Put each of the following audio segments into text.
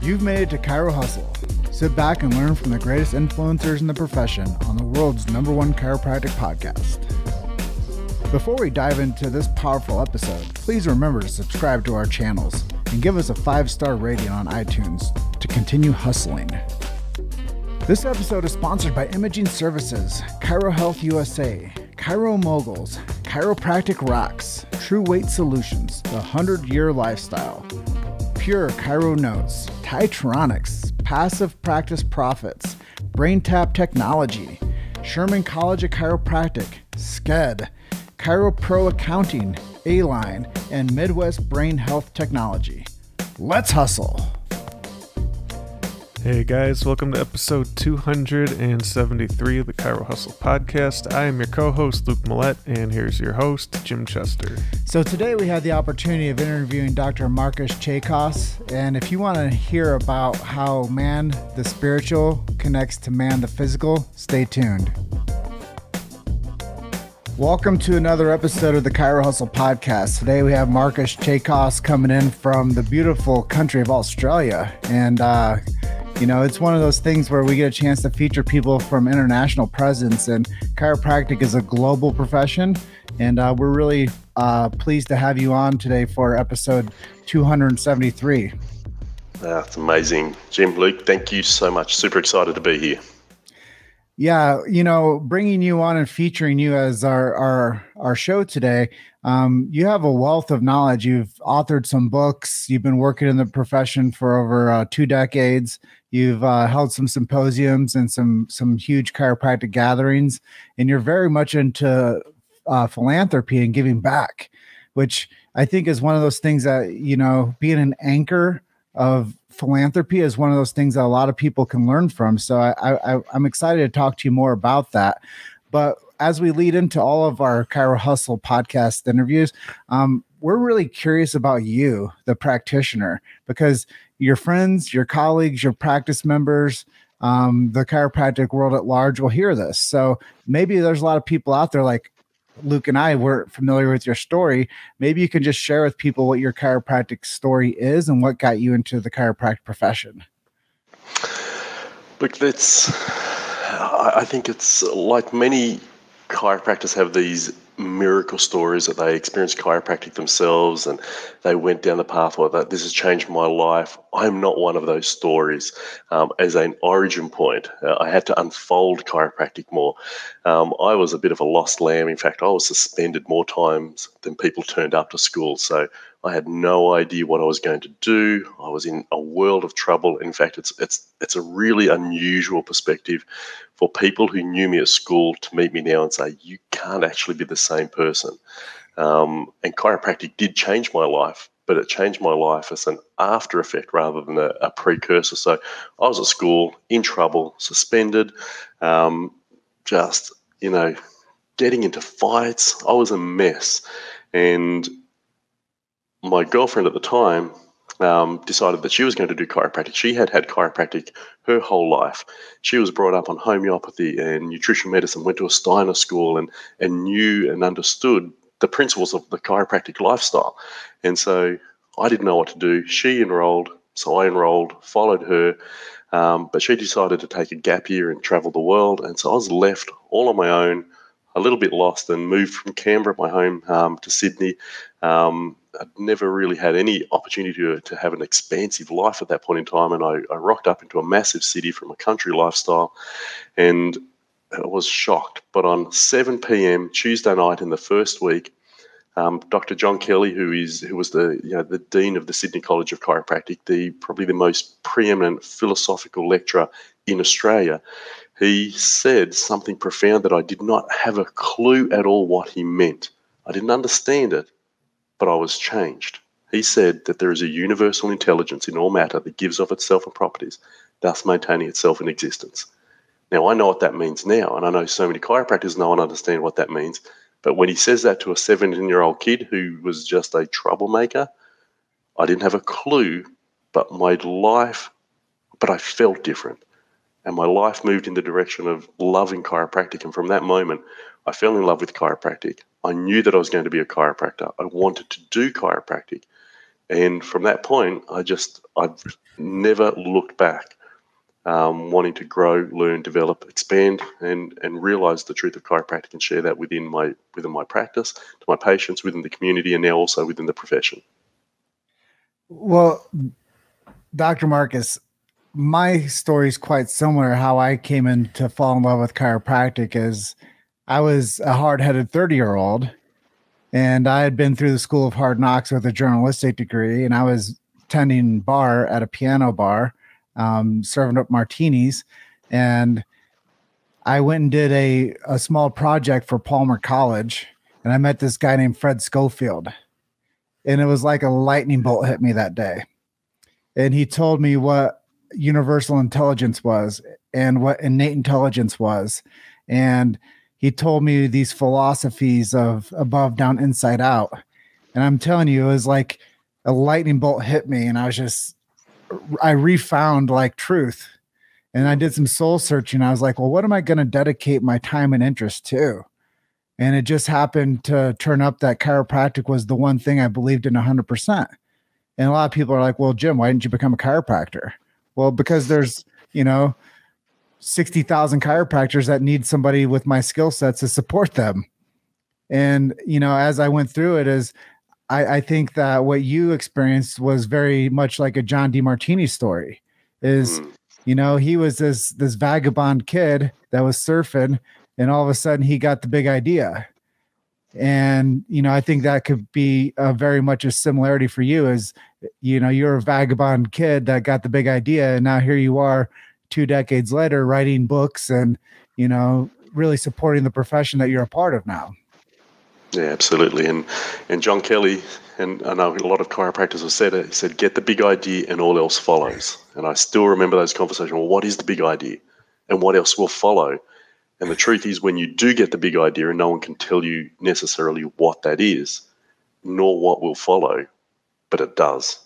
You've made it to Chiro Hustle. Sit back and learn from the greatest influencers in the profession on the world's #1 chiropractic podcast. Before we dive into this powerful episode, please remember to subscribe to our channels and give us a 5-star rating on iTunes to continue hustling. This episode is sponsored by Imaging Services, Chiro Health USA, Chiro Moguls, Chiropractic Rocks, True Weight Solutions, The 100-Year Lifestyle, Pure Chiro Notes, Titronics, Passive Practice Profits, BrainTap Technology, Sherman College of Chiropractic, SCED, Chiro Pro Accounting, A-Line, and Midwest Brain Health Technology. Let's hustle! Hey guys, welcome to episode 273 of the Chiro Hustle podcast. I am your co-host, Luke Millette, and here's your host, Jim Chester. So today we had the opportunity of interviewing Dr. Marcus Chacos, and if you want to hear about how man the spiritual connects to man the physical, stay tuned. Welcome to another episode of the Chiro Hustle podcast. Today we have Marcus Chacos coming in from the beautiful country of Australia, and it's one of those things where we get a chance to feature people from international presence, and chiropractic is a global profession, and we're really pleased to have you on today for episode 273. That's amazing. Jim, Luke, thank you so much. Super excited to be here. Yeah, bringing you on and featuring you as our show today, you have a wealth of knowledge. You've authored some books. You've been working in the profession for over 2 decades. You've held some symposiums and some huge chiropractic gatherings, and you're very much into philanthropy and giving back, which I think is one of those things that, being an anchor of philanthropy is one of those things that a lot of people can learn from. So I'm excited to talk to you more about that. But as we lead into all of our Chiro Hustle podcast interviews, we're really curious about you, the practitioner, because your friends, your colleagues, your practice members, the chiropractic world at large will hear this. So maybe there's a lot of people out there like Luke and I weren't familiar with your story. Maybe you can just share with people what your chiropractic story is and what got you into the chiropractic profession. Look, I think it's like many chiropractors have these miracle stories that they experienced chiropractic themselves and they went down the pathway that this has changed my life. I'm not one of those stories. As an origin point, I had to unfold chiropractic more. I was a bit of a lost lamb. In fact, I was suspended more times than people turned up to school. So I had no idea what I was going to do. I was in a world of trouble. In fact, it's a really unusual perspective for people who knew me at school to meet me now and say, you can't actually be the same person. And chiropractic did change my life, but it changed my life as an after effect rather than a precursor. So I was at school, in trouble, suspended, getting into fights. I was a mess. And my girlfriend at the time decided that she was going to do chiropractic. She had chiropractic her whole life. She was brought up on homeopathy and nutrition medicine, went to a Steiner school and knew and understood the principles of the chiropractic lifestyle. And so I didn't know what to do. She enrolled, so I enrolled, followed her, but she decided to take a gap year and travel the world. And so I was left all on my own, a little bit lost, and moved from Canberra, my home, to Sydney. I'd never really had any opportunity to have an expansive life at that point in time, and I rocked up into a massive city from a country lifestyle, and I was shocked. But on 7 p.m. Tuesday night in the first week, Dr. John Kelly, who was the Dean of the Sydney College of Chiropractic, probably the most preeminent philosophical lecturer in Australia, he said something profound that I did not have a clue at all what he meant. I didn't understand it, but I was changed. He said that there is a universal intelligence in all matter that gives of itself and properties, thus maintaining itself in existence. Now, I know what that means now, and I know so many chiropractors know and understand what that means, but when he says that to a 17-year-old kid who was just a troublemaker, I didn't have a clue, but I felt different. And my life moved in the direction of loving chiropractic. And from that moment, I fell in love with chiropractic. I knew that I was going to be a chiropractor. I wanted to do chiropractic. And from that point, I've never looked back, wanting to grow, learn, develop, expand, and realize the truth of chiropractic and share that within my practice, to my patients, within the community, and now also within the profession. Well, Dr. Marcus, my story is quite similar. How I came in to fall in love with chiropractic is I was a hard-headed 30-year-old, and I had been through the school of hard knocks with a journalistic degree, and I was tending bar at a piano bar, serving up martinis. And I went and did a small project for Palmer College, and I met this guy named Fred Schofield. And it was like a lightning bolt hit me that day. And he told me what universal intelligence was and what innate intelligence was. And he told me these philosophies of above, down, inside out. And I'm telling you, it was like a lightning bolt hit me. And I refound like truth. And I did some soul searching. I was like, well, what am I going to dedicate my time and interest to? And it just happened to turn up that chiropractic was the one thing I believed in 100%. And a lot of people are like, well, Jim, why didn't you become a chiropractor? Well, because there's, 60,000 chiropractors that need somebody with my skill sets to support them. And, as I went through it, I think that what you experienced was very much like a John DeMartini story. He was this vagabond kid that was surfing, and all of a sudden he got the big idea. And, I think that could be very much a similarity for you as, you're a vagabond kid that got the big idea. And now here you are 2 decades later, writing books and, really supporting the profession that you're a part of now. Yeah, absolutely. And John Kelly, and I know a lot of chiropractors have said it, he said, get the big idea and all else follows. And I still remember those conversations. Well, what is the big idea and what else will follow? And the truth is, when you do get the big idea and no one can tell you necessarily what that is, nor what will follow, but it does.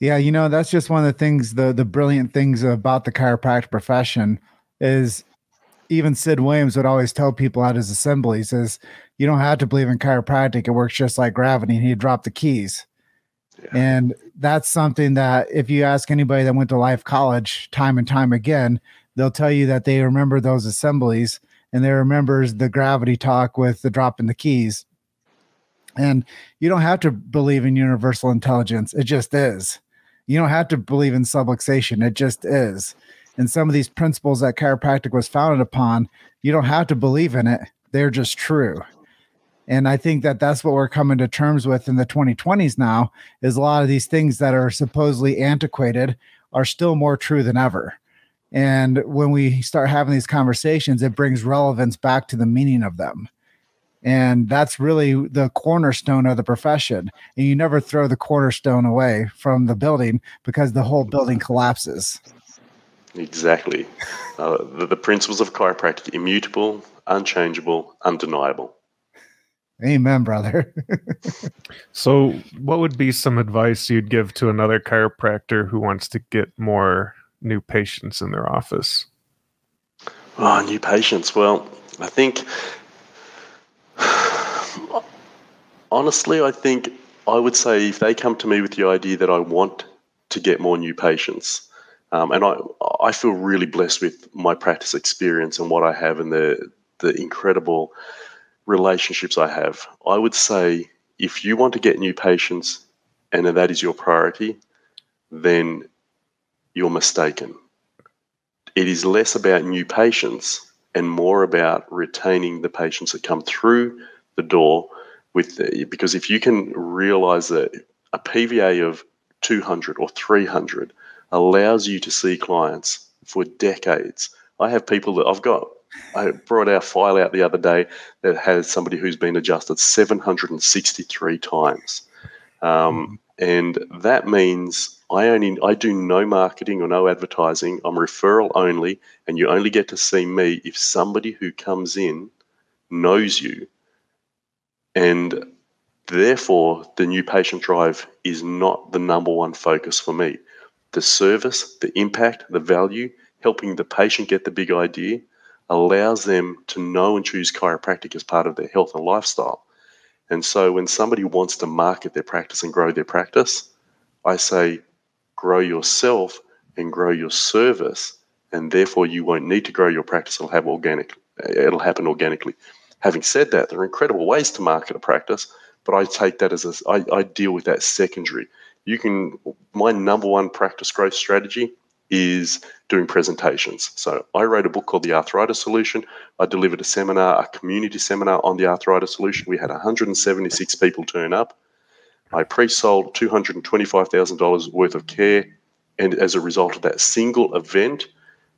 Yeah, that's just one of the things, the brilliant things about the chiropractic profession is even Sid Williams would always tell people at his assemblies is you don't have to believe in chiropractic. It works just like gravity. And he'd drop the keys. Yeah. And that's something that if you ask anybody that went to Life College time and time again, they'll tell you that they remember those assemblies and they remember the gravity talk with the dropping the keys. And you don't have to believe in universal intelligence. It just is. You don't have to believe in subluxation. It just is. And some of these principles that chiropractic was founded upon, you don't have to believe in it. They're just true. And I think that that's what we're coming to terms with in the 2020s now is a lot of these things that are supposedly antiquated are still more true than ever. And when we start having these conversations, it brings relevance back to the meaning of them. And that's really the cornerstone of the profession. And you never throw the cornerstone away from the building because the whole building collapses. Exactly. The principles of chiropractic, immutable, unchangeable, undeniable. Amen, brother. So what would be some advice you'd give to another chiropractor who wants to get more new patients in their office? Oh, new patients. Well, I think, honestly, I would say if they come to me with the idea that I want to get more new patients, and I feel really blessed with my practice experience and what I have and the incredible relationships I have. I would say if you want to get new patients and that is your priority, then you're mistaken. It is less about new patients and more about retaining the patients that come through the door because if you can realize that a PVA of 200 or 300 allows you to see clients for decades. I have people that I brought our file out the other day that has somebody who's been adjusted 763 times. And that means I do no marketing or no advertising. I'm referral only, and you only get to see me if somebody who comes in knows you. And therefore, the new patient drive is not the number one focus for me. The service, the impact, the value, helping the patient get the big idea allows them to know and choose chiropractic as part of their health and lifestyle. And so when somebody wants to market their practice and grow their practice, I say, grow yourself and grow your service, and therefore you won't need to grow your practice. It'll happen organically. Having said that, there are incredible ways to market a practice, but I take that as I deal with that secondary. My number one practice growth strategy is doing presentations. So I wrote a book called The Arthritis Solution. I delivered a community seminar on the arthritis solution. We had 176 people turn up. I pre-sold $225,000 worth of care, and as a result of that single event,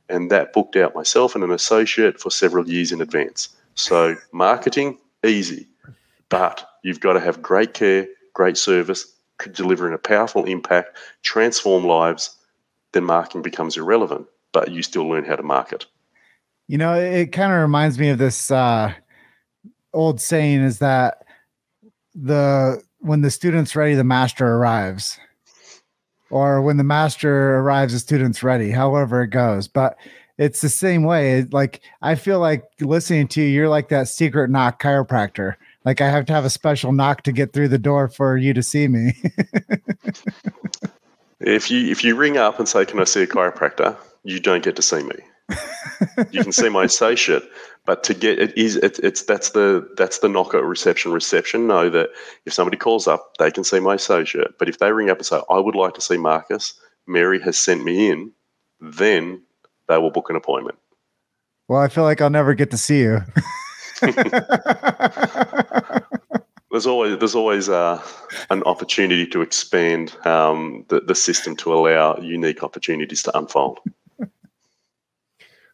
and that booked out myself and an associate for several years in advance. So marketing, easy, but you've got to have great care, great service, delivering a powerful impact, transform lives. Then marketing becomes irrelevant, but you still learn how to market. You know, it kind of reminds me of this old saying is that when the student's ready, the master arrives. Or when the master arrives, the student's ready, however it goes. But it's the same way. Like, I feel like listening to you, you're like that secret knock chiropractor. Like, I have to have a special knock to get through the door for you to see me. If you ring up and say, "Can I see a chiropractor?" you don't get to see me. You can see my associate, but to get that's the knock at reception. Reception know that if somebody calls up, they can see my associate. But if they ring up and say, "I would like to see Marcus, Mary has sent me in," then they will book an appointment. Well, I feel like I'll never get to see you. There's always an opportunity to expand the system to allow unique opportunities to unfold.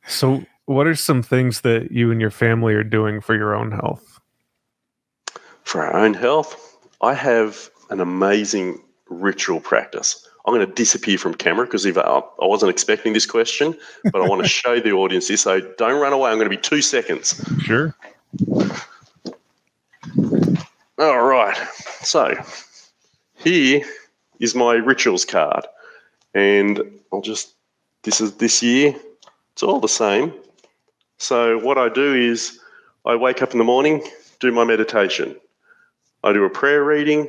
So what are some things that you and your family are doing for your own health? For our own health, I have an amazing ritual practice. I'm going to disappear from camera because I wasn't expecting this question, but I want to show the audience this. So don't run away. I'm going to be 2 seconds. Sure. All right. So here is my rituals card. And this is this year. It's all the same. So what I do is I wake up in the morning, do my meditation. I do a prayer reading.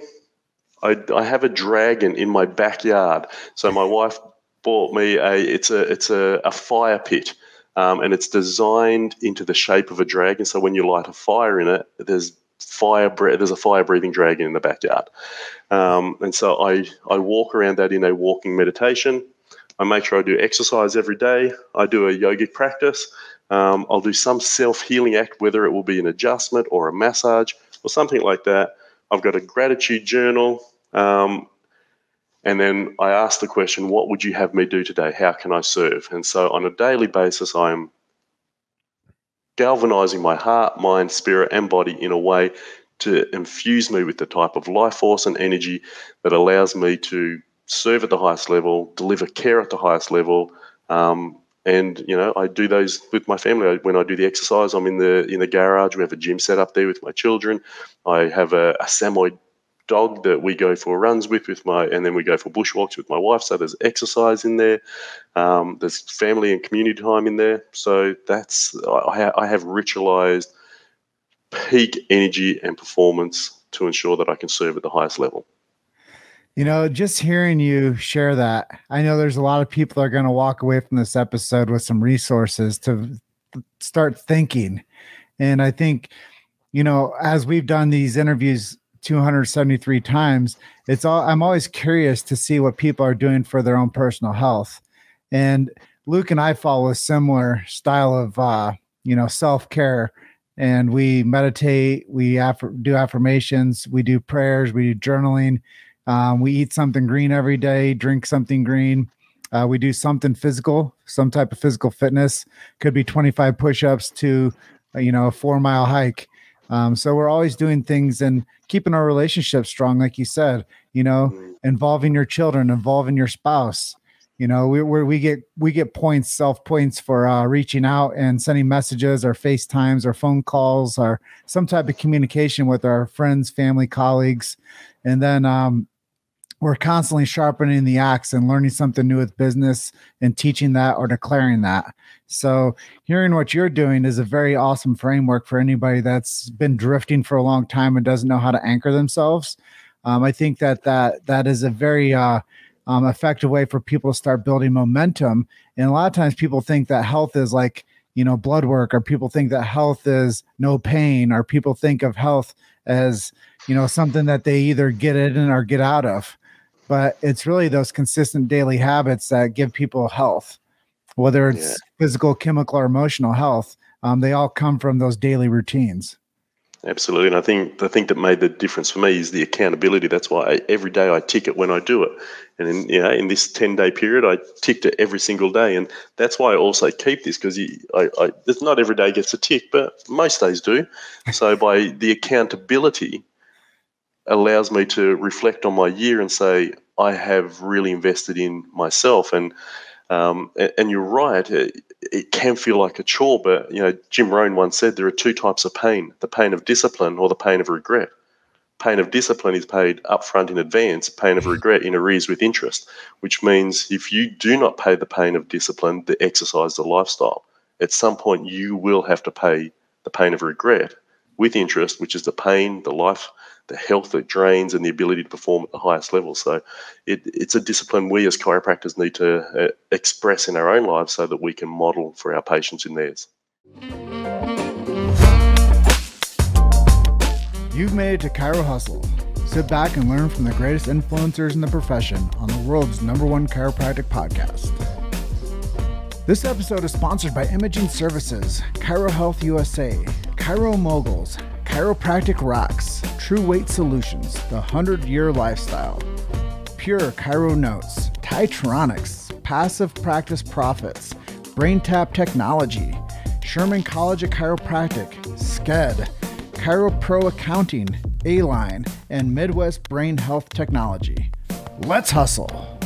I have a dragon in my backyard. So my wife bought me it's a fire pit, and it's designed into the shape of a dragon. So when you light a fire in it, there's a fire breathing dragon in the backyard. And so I walk around that in a walking meditation. I make sure I do exercise every day. I do a yogic practice. I'll do some self-healing act, whether it will be an adjustment or a massage or something like that. I've got a gratitude journal. And then I ask the question, what would you have me do today? How can I serve? And so on a daily basis, I'm galvanizing my heart, mind, spirit, and body in a way to infuse me with the type of life force and energy that allows me to serve at the highest level, deliver care at the highest level. And, I do those with my family. When I do the exercise, I'm in the garage. We have a gym set up there with my children. I have a Samoyed dog that we go for runs with and then we go for bushwalks with my wife. So there's exercise in there. There's family and community time in there. So I have ritualized peak energy and performance to ensure that I can serve at the highest level. Just hearing you share that, I know there's a lot of people that are going to walk away from this episode with some resources to start thinking. And I think, as we've done these interviews 273 times, I'm always curious to see what people are doing for their own personal health. And Luke and I follow a similar style of, self-care. And we meditate, we do affirmations, we do prayers, we do journaling. We eat something green every day, drink something green. We do something physical, some type of physical fitness. Could be 25 push-ups to, a 4-mile hike. So we're always doing things and keeping our relationship strong, like you said, involving your children, involving your spouse. We get points, self points for reaching out and sending messages or FaceTimes or phone calls or some type of communication with our friends, family, colleagues. And then we're constantly sharpening the axe and learning something new with business and teaching that or declaring that. So hearing what you're doing is a very awesome framework for anybody that's been drifting for a long time and doesn't know how to anchor themselves. I think that is a very effective way for people to start building momentum. And a lot of times people think that health is like, blood work, or people think that health is no pain, or people think of health as, something that they either get in or get out of. But it's really those consistent daily habits that give people health, whether it's physical, chemical, or emotional health. They all come from those daily routines. Absolutely. And I think the thing that made the difference for me is the accountability. That's why every day I tick it when I do it. And in this 10-day period, I ticked it every single day. And that's why I also keep this, because it's not every day gets a tick, but most days do. So by the accountability allows me to reflect on my year and say, I have really invested in myself. And you're right, it can feel like a chore, but Jim Rohn once said there are two types of pain: the pain of discipline or the pain of regret. Pain of discipline is paid upfront in advance. Pain of regret in arrears with interest, which means if you do not pay the pain of discipline, the exercise, the lifestyle, at some point you will have to pay the pain of regret with interest, which is the pain, the life, the health that drains, and the ability to perform at the highest level. So it's a discipline we as chiropractors need to express in our own lives so that we can model for our patients in theirs. You've made it to Chiro Hustle. Sit back and learn from the greatest influencers in the profession on the world's #1 chiropractic podcast. This episode is sponsored by Imaging Services, Chiro Health USA, Chiro Moguls, Chiropractic Rocks, True Weight Solutions, The 100-Year Lifestyle, Pure Chiro Notes, Titronics, Passive Practice Profits, BrainTap Technology, Sherman College of Chiropractic, SCED, Chiro Pro Accounting, A-Line, and Midwest Brain Health Technology. Let's hustle.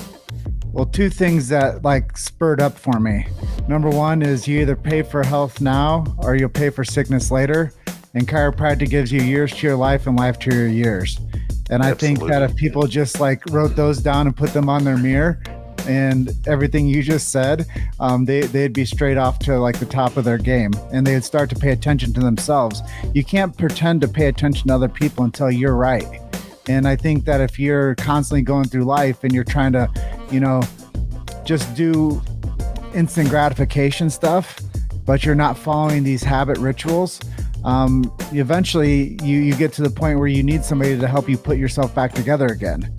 Well, two things that spurred up for me. Number one is you either pay for health now or you'll pay for sickness later. And chiropractic gives you years to your life and life to your years. And I think that if people just wrote those down and put them on their mirror and everything you just said, they'd be straight off to the top of their game, and they'd start to pay attention to themselves. You can't pretend to pay attention to other people until you're right. And I think that if you're constantly going through life and you're trying to, just do instant gratification stuff, but you're not following these habit rituals, eventually you get to the point where you need somebody to help you put yourself back together again.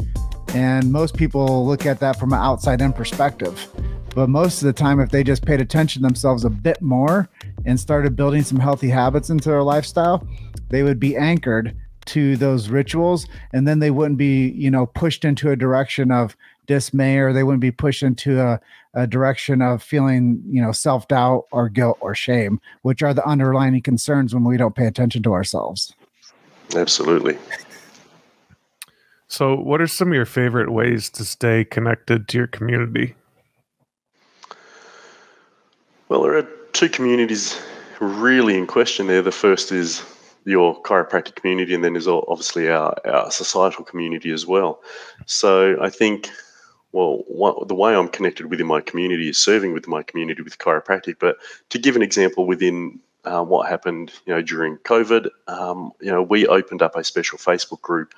And most people look at that from an outside-in perspective. But most of the time, if they just paid attention to themselves a bit more and started building some healthy habits into their lifestyle, they would be anchored to those rituals, and then they wouldn't be, pushed into a direction of dismay, or they wouldn't be pushed into a direction of feeling, self-doubt or guilt or shame, which are the underlying concerns when we don't pay attention to ourselves. Absolutely. So what are some of your favorite ways to stay connected to your community? Well, there are two communities really in question there. The first is your chiropractic community, and then there's obviously our societal community as well. So I think, the way I'm connected within my community is serving with my community with chiropractic. But to give an example within what happened, during COVID, we opened up a special Facebook group,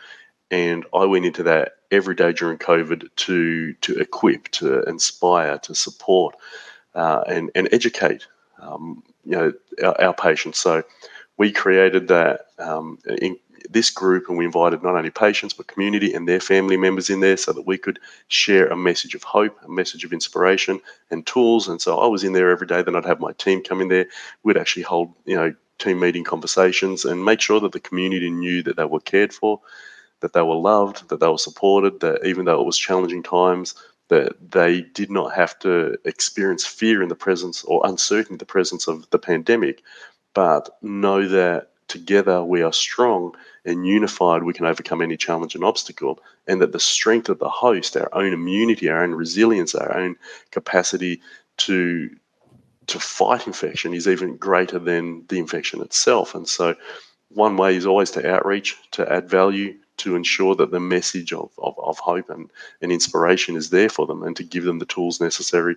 and I went into that every day during COVID to equip, to inspire, to support, and educate, our patients. So we created that in this group, and we invited not only patients but community and their family members in there so that we could share a message of hope, a message of inspiration and tools. And so I was in there every day. Then I'd have my team come in there. We'd actually hold, team meeting conversations and make sure that the community knew that they were cared for, that they were loved, that they were supported, that even though it was challenging times, that they did not have to experience fear in the presence or uncertainty in the presence of the pandemic, but know that together we are strong and unified, we can overcome any challenge and obstacle, and that the strength of the host, our own immunity, our own resilience, our own capacity to fight infection is even greater than the infection itself. And so one way is always to outreach, to add value, to ensure that the message of hope and inspiration is there for them, and to give them the tools necessary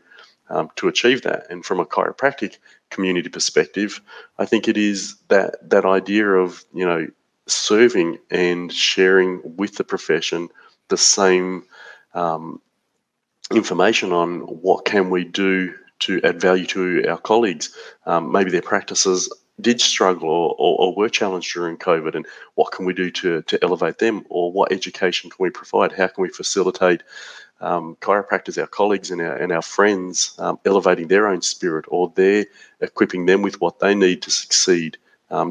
to achieve that. And from a chiropractic community perspective, I think it is that idea of, serving and sharing with the profession the same information on what can we do to add value to our colleagues. Maybe their practices did struggle or were challenged during COVID, and what can we do to elevate them, or what education can we provide? How can we facilitate chiropractors, our colleagues and our friends, elevating their own spirit, or they're equipping them with what they need to succeed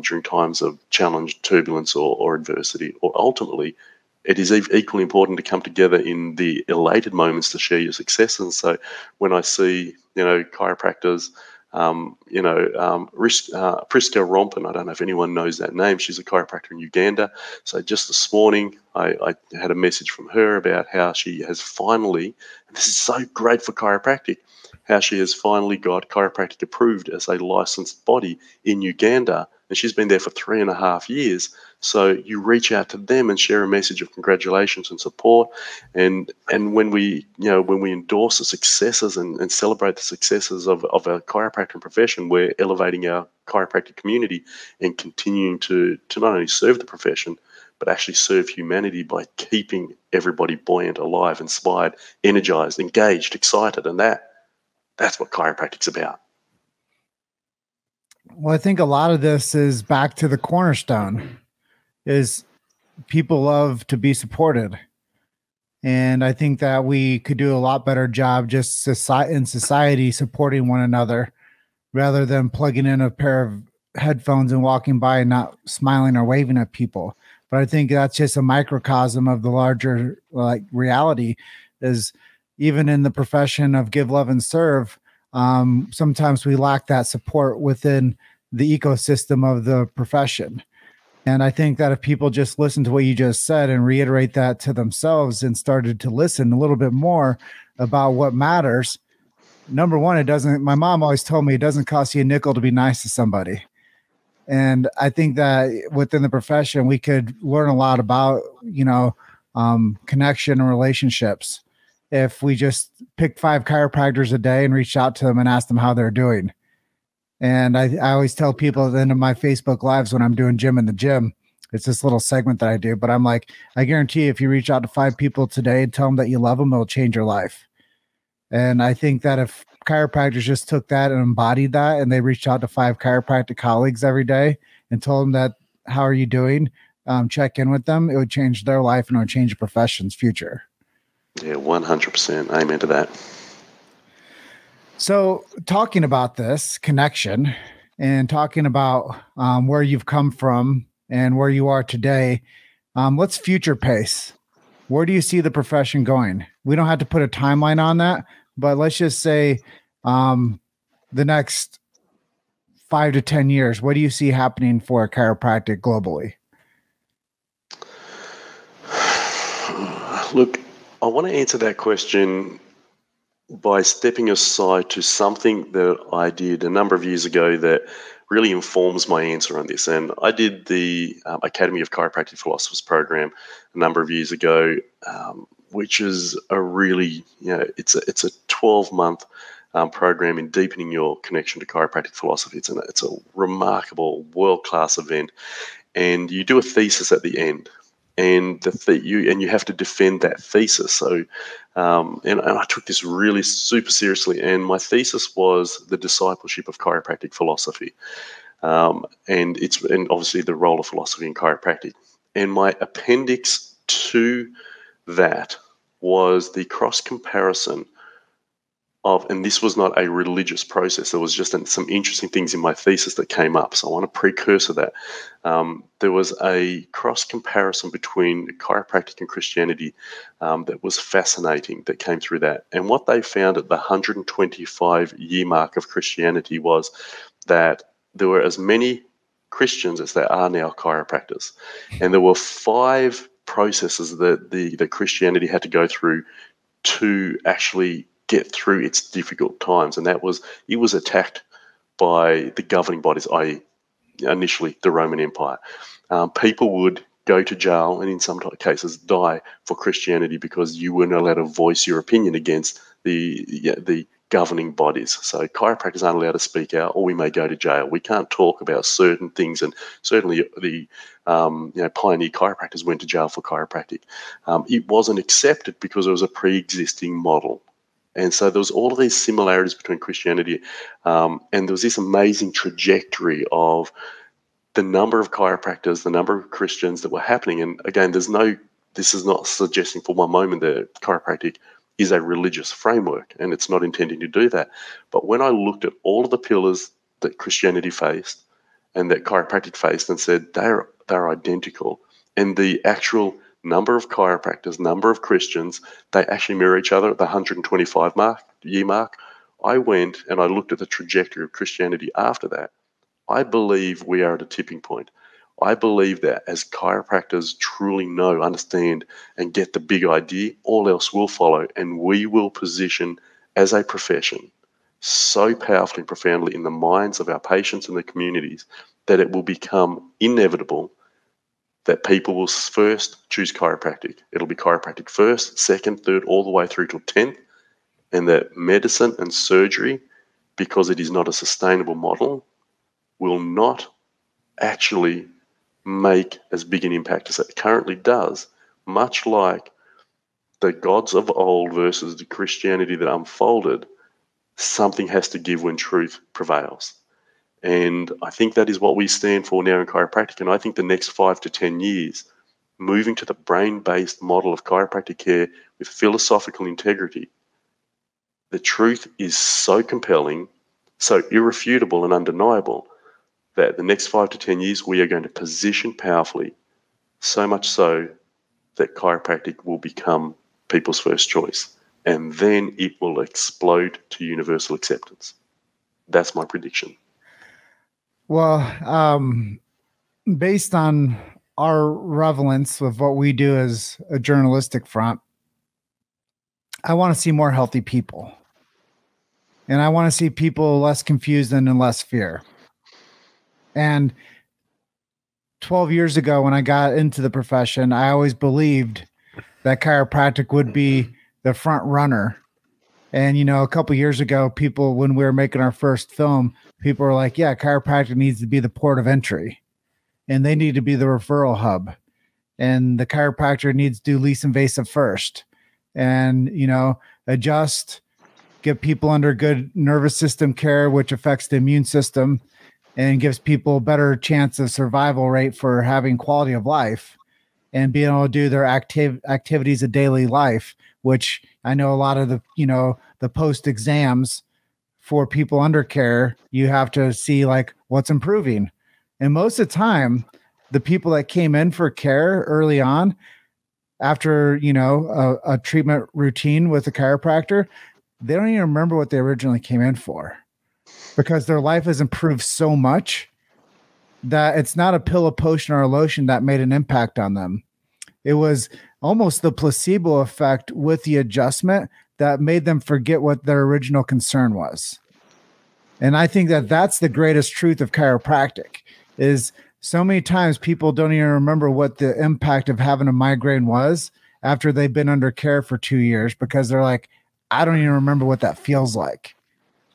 during times of challenge, turbulence, or adversity. Or ultimately, it is equally important to come together in the elated moments to share your successes. So when I see, chiropractors, Priska Rompen, I don't know if anyone knows that name. She's a chiropractor in Uganda. So just this morning, I had a message from her about how she has finally, and this is so great for chiropractic, how she has finally got chiropractic approved as a licensed body in Uganda. And she's been there for 3.5 years. So you reach out to them and share a message of congratulations and support. And when we endorse the successes and celebrate the successes of our chiropractic profession, we're elevating our chiropractic community and continuing to not only serve the profession, but actually serve humanity by keeping everybody buoyant, alive, inspired, energized, engaged, excited. And that's what chiropractic's about. Well, I think a lot of this is back to the cornerstone, is people love to be supported. And I think that we could do a lot better job just in society supporting one another, rather than plugging in a pair of headphones and walking by and not smiling or waving at people. But I think that's just a microcosm of the larger reality. Is even in the profession of give, love, and serve, sometimes we lack that support within the ecosystem of the profession. And I think that if people just listen to what you just said and reiterate that to themselves and started to listen a little bit more about what matters, number one, my mom always told me it doesn't cost you a nickel to be nice to somebody. And I think that within the profession, we could learn a lot about, connection and relationships if we just picked 5 chiropractors a day and reached out to them and asked them how they're doing. And I always tell people at the end of my Facebook Lives when I'm doing gym in the gym, it's this little segment that I do, but I'm like, I guarantee if you reach out to 5 people today and tell them that you love them, it'll change your life. And I think that if chiropractors just took that and embodied that, and they reached out to 5 chiropractic colleagues every day and told them that, how are you doing? Check in with them, it would change their life and it would change the profession's future. Yeah, 100%. Amen to that. So talking about this connection and talking about where you've come from and where you are today, let's future pace. Where do you see the profession going? We don't have to put a timeline on that, but let's just say the next 5 to 10 years, what do you see happening for chiropractic globally? Look, I want to answer that question by stepping aside to something that I did a number of years ago that really informs my answer on this. And I did the Academy of Chiropractic Philosophers program a number of years ago, which is a really, it's a 12-month program in deepening your connection to chiropractic philosophy. It's a remarkable, world-class event, and you do a thesis at the end. And you have to defend that thesis. So, and I took this really super seriously. And my thesis was the discipleship of chiropractic philosophy, and obviously the role of philosophy in chiropractic. And my appendix to that was the cross comparison of, and this was not a religious process. There was just some interesting things in my thesis that came up. So I want to precursor that. There was a cross comparison between chiropractic and Christianity that was fascinating that came through that. And what they found at the 125-year mark of Christianity was that there were as many Christians as there are now chiropractors. And there were 5 processes that the Christianity had to go through to actually get through its difficult times. And that was, it was attacked by the governing bodies, i.e. initially the Roman Empire. People would go to jail and in some cases die for Christianity because you weren't allowed to voice your opinion against the governing bodies. So chiropractors aren't allowed to speak out, or we may go to jail. We can't talk about certain things, and certainly the pioneer chiropractors went to jail for chiropractic. It wasn't accepted because it was a pre-existing model. And so there was all of these similarities between Christianity, and there was this amazing trajectory of the number of chiropractors, the number of Christians that were happening. And again, this is not suggesting for one moment that chiropractic is a religious framework, and it's not intending to do that. But when I looked at all of the pillars that Christianity faced and that chiropractic faced and said they're identical, and the actual number of chiropractors, number of Christians, they actually mirror each other at the 125 year mark. I went and I looked at the trajectory of Christianity after that. I believe we are at a tipping point. I believe that as chiropractors truly know, understand, and get the big idea, all else will follow, and we will position as a profession so powerfully and profoundly in the minds of our patients and the communities that it will become inevitable that people will first choose chiropractic. It'll be chiropractic first, second, third, all the way through till 10th, and that medicine and surgery, because it is not a sustainable model, will not actually make as big an impact as it currently does, much like the gods of old versus the Christianity that unfolded. Something has to give when truth prevails. And I think that is what we stand for now in chiropractic. And I think the next 5 to 10 years, moving to the brain-based model of chiropractic care with philosophical integrity, the truth is so compelling, so irrefutable and undeniable that the next 5 to 10 years we are going to position powerfully, so much so that chiropractic will become people's first choice. And then it will explode to universal acceptance. That's my prediction. Well, based on our relevance of what we do as a journalistic front, I want to see more healthy people. And I want to see people less confused and in less fear. And 12 years ago, when I got into the profession, I always believed that chiropractic would be the front runner. And, you know, a couple of years ago, people, when we were making our first film, people were like, yeah, chiropractic needs to be the port of entry and they need to be the referral hub. And the chiropractor needs to do least invasive first and, you know, adjust, get people under good nervous system care, which affects the immune system and gives people a better chance of survival rate for having quality of life and being able to do their activities of daily life, which I know a lot of the, you know, the post exams for people under care, you have to see like what's improving. And most of the time, the people that came in for care early on, after, you know, a treatment routine with a chiropractor, they don't even remember what they originally came in for because their life has improved so much that it's not a pill, a potion, or a lotion that made an impact on them. It was almost the placebo effect with the adjustment that made them forget what their original concern was. And I think that that's the greatest truth of chiropractic is so many times people don't even remember what the impact of having a migraine was after they've been under care for 2 years because they're like, I don't even remember what that feels like.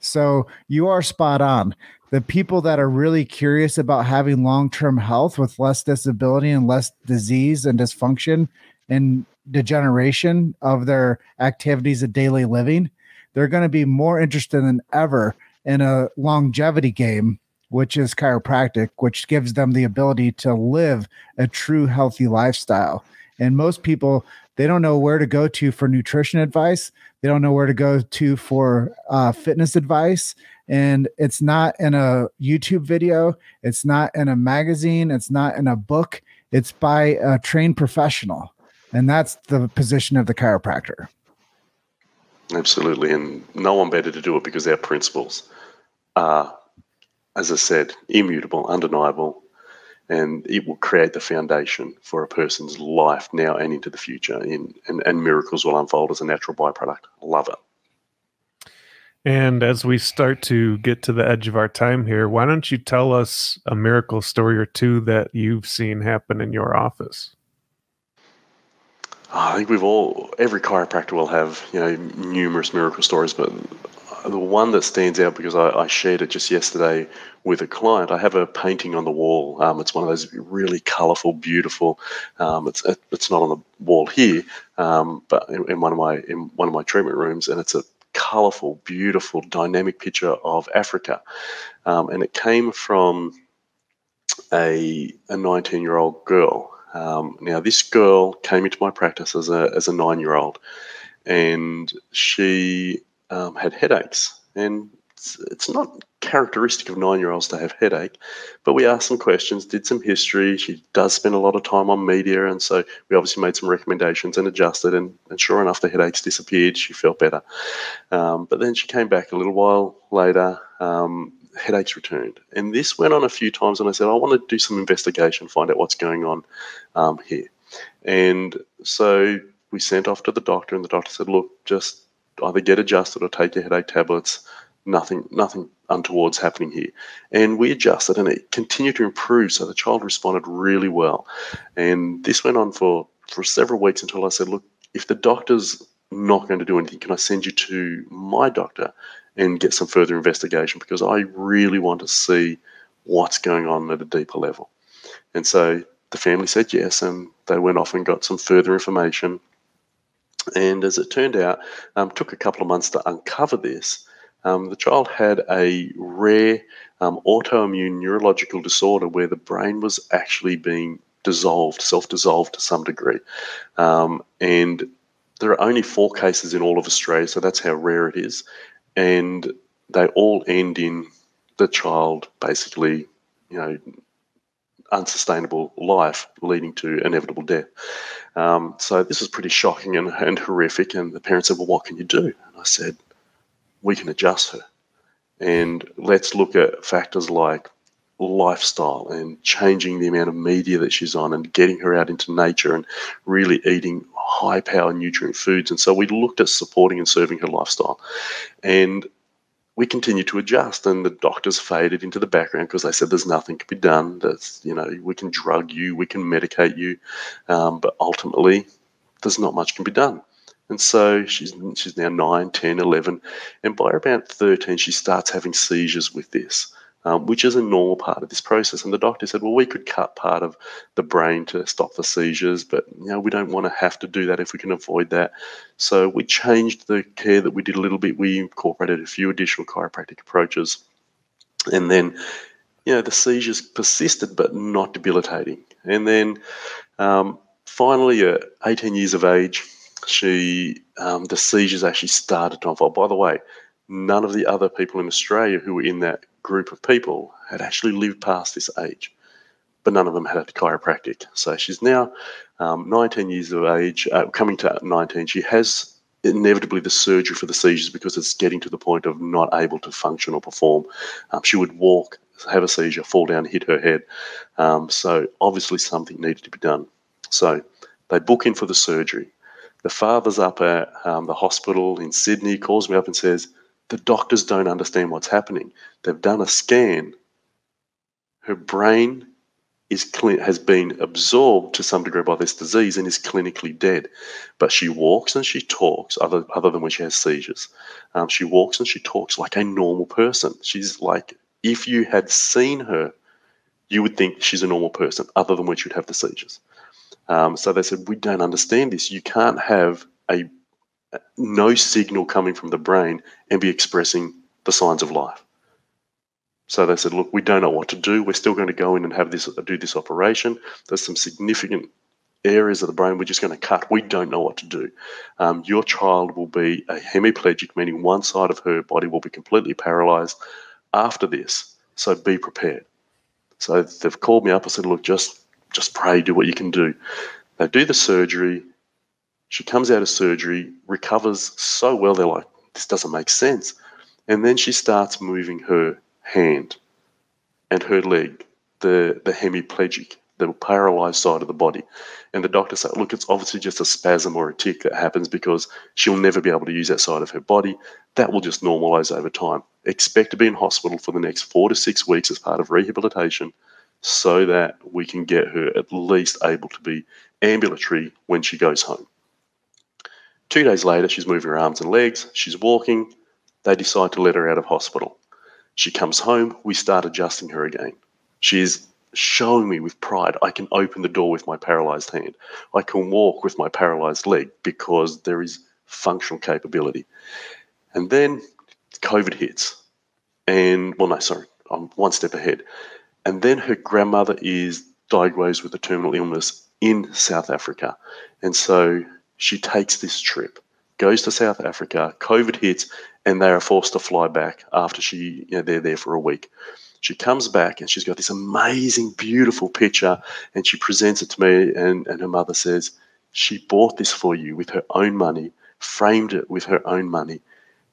So you are spot on. The people that are really curious about having long-term health with less disability and less disease and dysfunction and degeneration of their activities of daily living, they're going to be more interested than ever in a longevity game, which is chiropractic, which gives them the ability to live a true healthy lifestyle. And most people, they don't know where to go to for nutrition advice. They don't know where to go to for fitness advice. And it's not in a YouTube video. It's not in a magazine. It's not in a book. It's by a trained professional. And that's the position of the chiropractor. Absolutely. And no one better to do it because our principles are, as I said, immutable, undeniable, and it will create the foundation for a person's life now and into the future. And miracles will unfold as a natural byproduct. Love it. And as we start to get to the edge of our time here, why don't you tell us a miracle story or two that you've seen happen in your office? I think every chiropractor will have, you know, numerous miracle stories, but the one that stands out because I shared it just yesterday with a client. I have a painting on the wall. It's one of those really colourful, beautiful. It's not on the wall here, but in one of my treatment rooms, and it's a colourful, beautiful, dynamic picture of Africa. And it came from a 19-year-old girl. Now, this girl came into my practice as a 9-year-old, and she had headaches. And it's not characteristic of 9-year-olds to have headache, but we asked some questions, did some history. She does spend a lot of time on media, and so we obviously made some recommendations and adjusted, and sure enough, the headaches disappeared. She felt better. But then she came back a little while later. Headaches returned. And this went on a few times, and I said, I want to do some investigation, find out what's going on here. And so we sent off to the doctor, and the doctor said, look, just either get adjusted or take your headache tablets. Nothing untoward's happening here. And we adjusted, and it continued to improve. So the child responded really well. And this went on for several weeks until I said, look, if the doctor's not going to do anything, can I send you to my doctor and get some further investigation? Because I really want to see what's going on at a deeper level. And so the family said yes, and they went off and got some further information. And as it turned out, took a couple of months to uncover this. The child had a rare autoimmune neurological disorder where the brain was actually being dissolved, self-dissolved to some degree. And there are only 4 cases in all of Australia, so that's how rare it is. And they all end in the child basically, unsustainable life leading to inevitable death. So this was pretty shocking and horrific. And the parents said, well, what can you do? And I said, we can adjust her. And let's look at factors like lifestyle and changing the amount of media that she's on and getting her out into nature and really eating high-power nutrient foods. And so we looked at supporting and serving her lifestyle. And we continued to adjust, and the doctors faded into the background because they said there's nothing can be done. That's, we can drug you, we can medicate you, but ultimately there's not much can be done. And so she's now 9, 10, 11, and by about 13 she starts having seizures with this, which is a normal part of this process. And the doctor said, well, we could cut part of the brain to stop the seizures, but we don't want to have to do that if we can avoid that. So we changed the care that we did a little bit. We incorporated a few additional chiropractic approaches, and then the seizures persisted but not debilitating. And then finally at 18 years of age, the seizures actually started to unfold. By the way, none of the other people in Australia who were in that group of people had actually lived past this age, but none of them had a chiropractic. So she's now 19 years of age, coming to 19. She has inevitably the surgery for the seizures because it's getting to the point of not able to function or perform. She would walk, have a seizure, fall down, hit her head. So obviously something needed to be done. So they book in for the surgery. The father's up at the hospital in Sydney, calls me up and says, the doctors don't understand what's happening. They've done a scan. Her brain has been absorbed to some degree by this disease and is clinically dead. But she walks and she talks, other than when she has seizures. She walks and she talks like a normal person. She's like, if you had seen her, you would think she's a normal person, other than when she'd have the seizures. So they said, we don't understand this. You can't have no signal coming from the brain and be expressing the signs of life. So they said, look, we don't know what to do. We're still going to go in and do this operation. There's some significant areas of the brain we're just going to cut. We don't know what to do. Your child will be a hemiplegic, meaning one side of her body will be completely paralyzed after this. So be prepared. So they've called me up and said, look, just pray, do what you can do. They do the surgery. She comes out of surgery, recovers so well, they're like, this doesn't make sense. And then she starts moving her hand and her leg, the hemiplegic, the paralyzed side of the body. And the doctor said, look, it's obviously just a spasm or a tic that happens because she'll never be able to use that side of her body. That will just normalize over time. Expect to be in hospital for the next 4 to 6 weeks as part of rehabilitation so that we can get her at least able to be ambulatory when she goes home. 2 days later, she's moving her arms and legs. She's walking. They decide to let her out of hospital. She comes home. We start adjusting her again. She's showing me with pride, I can open the door with my paralyzed hand. I can walk with my paralyzed leg because there is functional capability. And then COVID hits. And, well, no, sorry, I'm one step ahead. And then her grandmother is diagnosed with a terminal illness in South Africa. And so she takes this trip, goes to South Africa, COVID hits, and they are forced to fly back after they're there for a week. She comes back and she's got this amazing, beautiful picture, and she presents it to me, and her mother says, she bought this for you with her own money, framed it with her own money,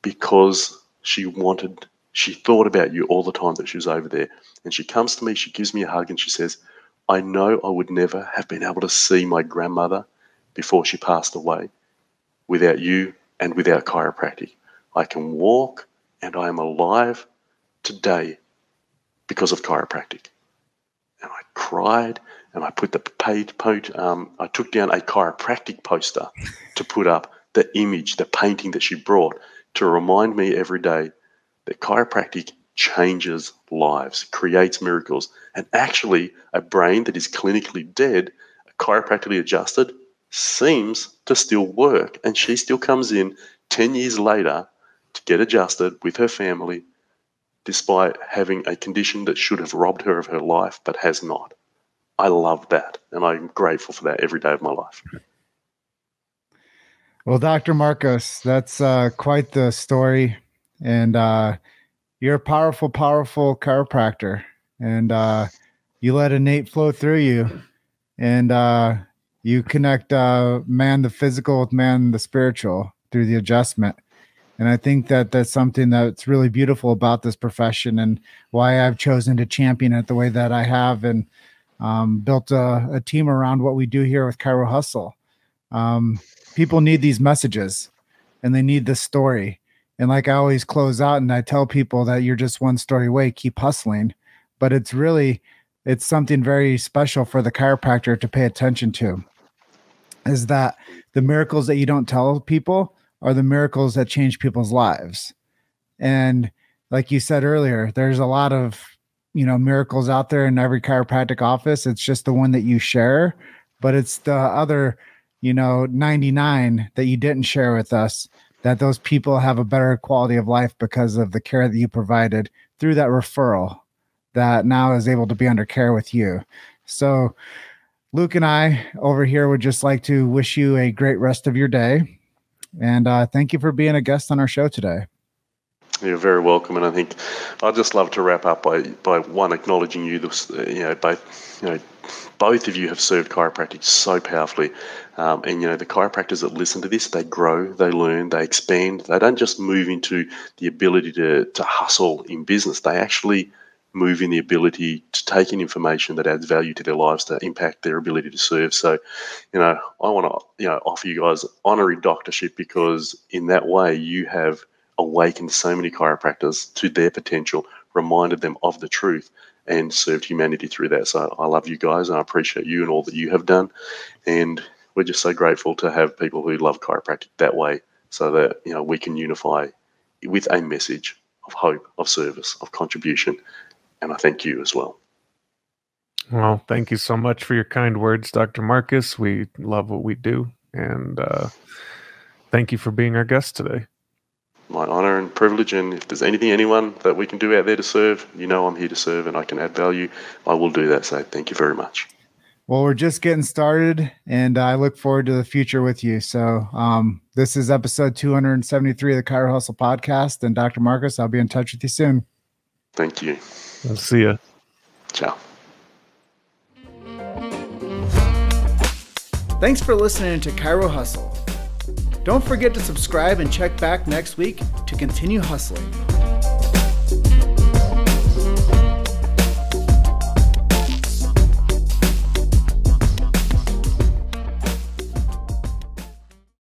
because she thought about you all the time that she was over there. And she comes to me, she gives me a hug, and she says, I know I would never have been able to see my grandmother before she passed away without you and without chiropractic. I can walk and I am alive today because of chiropractic. And I cried, and I put I took down a chiropractic poster to put up the image, the painting that she brought to remind me every day that chiropractic changes lives, creates miracles, and actually a brain that is clinically dead, chiropractically adjusted, seems to still work. And she still comes in 10 years later to get adjusted with her family, despite having a condition that should have robbed her of her life, but has not. I love that, and I'm grateful for that every day of my life. Well, Dr. Marcos, that's quite the story, and you're a powerful, powerful chiropractor, and you let innate flow through you, and you connect man, the physical, with man, the spiritual, through the adjustment. And I think that that's something that's really beautiful about this profession, and why I've chosen to champion it the way that I have, and built a team around what we do here with Chiro Hustle. People need these messages, and they need this story. And like I always close out and I tell people that you're just one story away, keep hustling. But it's something very special for the chiropractor to pay attention to, is that the miracles that you don't tell people are the miracles that change people's lives. And like you said earlier, there's a lot of, miracles out there in every chiropractic office. It's just the one that you share, but it's the other, 99 that you didn't share with us, that those people have a better quality of life because of the care that you provided through that referral that now is able to be under care with you. So Luke and I over here would just like to wish you a great rest of your day. And thank you for being a guest on our show today. You're very welcome, and I think I'd just love to wrap up by one, acknowledging you. Both of you have served chiropractic so powerfully, and the chiropractors that listen to this, they grow, they learn, they expand. They don't just move into the ability to hustle in business. They actually move in the ability to take in information that adds value to their lives, to impact their ability to serve. So, I want to offer you guys honorary doctorship, because in that way you have awakened so many chiropractors to their potential, reminded them of the truth, and served humanity through that. So I love you guys, and I appreciate you and all that you have done. And we're just so grateful to have people who love chiropractic that way, so that we can unify with a message of hope, of service, of contribution. And I thank you as well. Well, thank you so much for your kind words, Dr. Marcus. We love what we do, and thank you for being our guest today. My honor and privilege, and if there's anyone that we can do out there to serve, I'm here to serve, and I can add value, I will do that. So thank you very much. Well, we're just getting started, and I look forward to the future with you. So this is episode 273 of the Chiro Hustle podcast, and Dr. Marcus, I'll be in touch with you soon. Thank you. I'll see you. Ciao. Thanks for listening to Chiro Hustle. Don't forget to subscribe and check back next week to continue hustling.